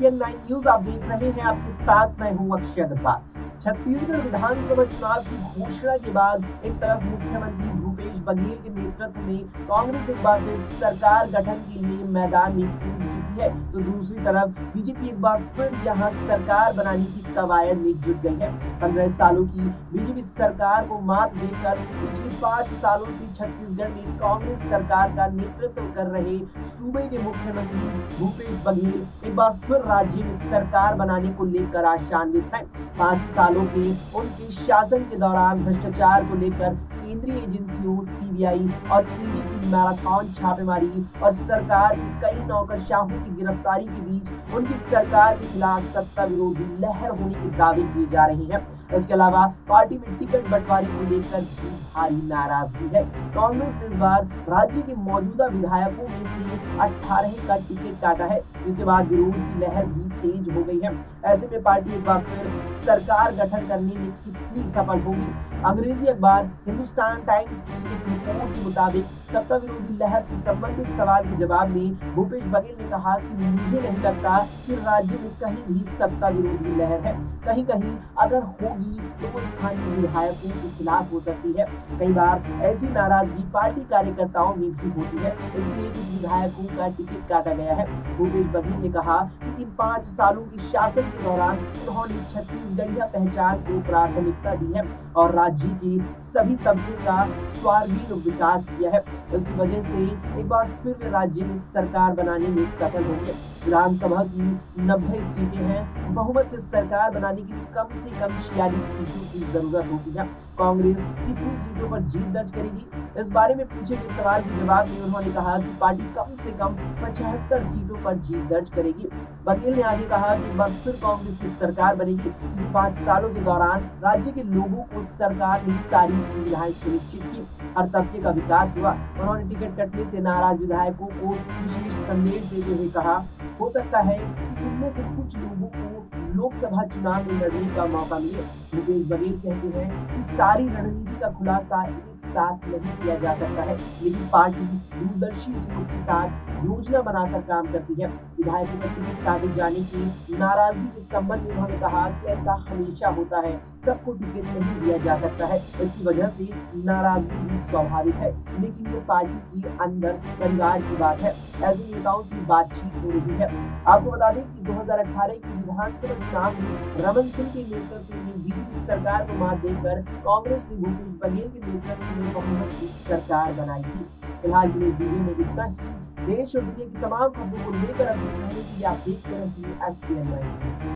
SPN9 news आप देख रहे हैं। आपके साथ मैं हूं अक्षय अग्रवाल। छत्तीसगढ़ विधानसभा चुनाव की घोषणा के बाद एक तरफ मुख्यमंत्री भूपेश बघेल के नेतृत्व में कांग्रेस एक बार फिर सरकार गठन के लिए मैदान में कूद चुकी है, तो दूसरी तरफ बीजेपी एक बार फिर यहां सरकार बनाने की कवायद में जुट गई है। 15 सालों की बीजेपी सरकार को मात देकर पिछले 5 सालों से छत्तीसगढ़ में कांग्रेस सरकार का नेतृत्व कर रहे सूबे के मुख्यमंत्री भूपेश बघेल एक बार फिर राज्य में सरकार बनाने को लेकर आशान्वित है। 5 सालों के उनके शासन के दौरान भ्रष्टाचार को लेकर केंद्रीय एजेंसियों सीबीआई और ईडी की मैराथन छापेमारी और सरकार की कई नौकरशाहों की गिरफ्तारी के बीच उनकी सरकार के खिलाफ सत्ता विरोधी लहर होने के दावे किए जा रहे हैं। इसके अलावा पार्टी में टिकट बंटवारे को लेकर भी भारी नाराजगी है। कांग्रेस ने इस बार राज्य के मौजूदा विधायकों में से 18 का टिकट काटा है, जिसके बाद विरोध की लहर भी तेज हो गई है। ऐसे में पार्टी एक बार फिर सरकार गठन करने में कितनी सफल होगी? अंग्रेजी अखबार हिंदुस्तान टाइम्स की एक रिपोर्ट के मुताबिक सत्ता विरोधी लहर से संबंधित सवाल के जवाब में भूपेश बघेल ने कहा कि मुझे नहीं लगता कि राज्य में कहीं भी सत्ता विरोधी लहर है। कहीं कहीं अगर होगी तो वो स्थानीय विधायकों के खिलाफ हो सकती है। कई बार ऐसी नाराजगी पार्टी कार्यकर्ताओं में भी होती है, इसलिए कुछ विधायकों का टिकट काटा गया है। भूपेश बघेल ने कहा कि इन 5 सालों के शासन के दौरान उन्होंने छत्तीसगढ़िया पहचान को प्राथमिकता दी है और राज्य के सभी तबके का सर्वांगीण विकास किया है। इसकी वजह से एक बार फिर वे राज्य में सरकार बनाने में सफल होंगे। विधानसभा की 90 सीटें हैं। बहुमत से सरकार बनाने के लिए कम से कम 46 सीटों की जरूरत होती है। कांग्रेस कितनी सीटों पर जीत दर्ज करेगी? इस बारे में पूछे गए सवाल के जवाब में उन्होंने कहा कि पार्टी कम से कम 75 सीटों पर जीत दर्ज करेगी। बघेल ने आगे कहा कि एक बार फिर कांग्रेस की सरकार बनेगी। 5 सालों के दौरान राज्य के लोगों को सरकार ने सारी सुविधाएं सुनिश्चित की, हर तबके का विकास हुआ। उन्होंने टिकट कटने से नाराज विधायकों को विशेष संदेश देते हुए कहा, हो सकता है कि इनमें से कुछ लोगों को लोकसभा चुनाव में लड़ने का मौका मिले। भूपेश बघेल कहते हैं कि सारी रणनीति का खुलासा एक साथ नहीं किया जा सकता है, लेकिन पार्टी दूरदर्शी सोच के साथ योजना बनाकर काम करती है। विधायकों का टिकट काटे जाने की नाराजगी के संबंध में उन्होंने कहा कि ऐसा हमेशा होता है, सबको टिकट नहीं दिया जा सकता है। इसकी वजह से नाराजगी भी स्वाभाविक है, लेकिन ये पार्टी की अंदर परिवार की बात है। ऐसे नेताओं से बातचीत हो रही है। आपको बता दें कि 2018 की विधानसभा चुनाव में रमन सिंह के नेतृत्व में बीजेपी सरकार को मात देकर कांग्रेस ने भूपेश बघेल के नेतृत्व में बहुमत की सरकार बनाई थी। फिलहाल के इस वीडियो में इतना ही। देश और दुनिया की तमाम खबरों को लेकर अपने के लिए आप देखते रहिए SPN9।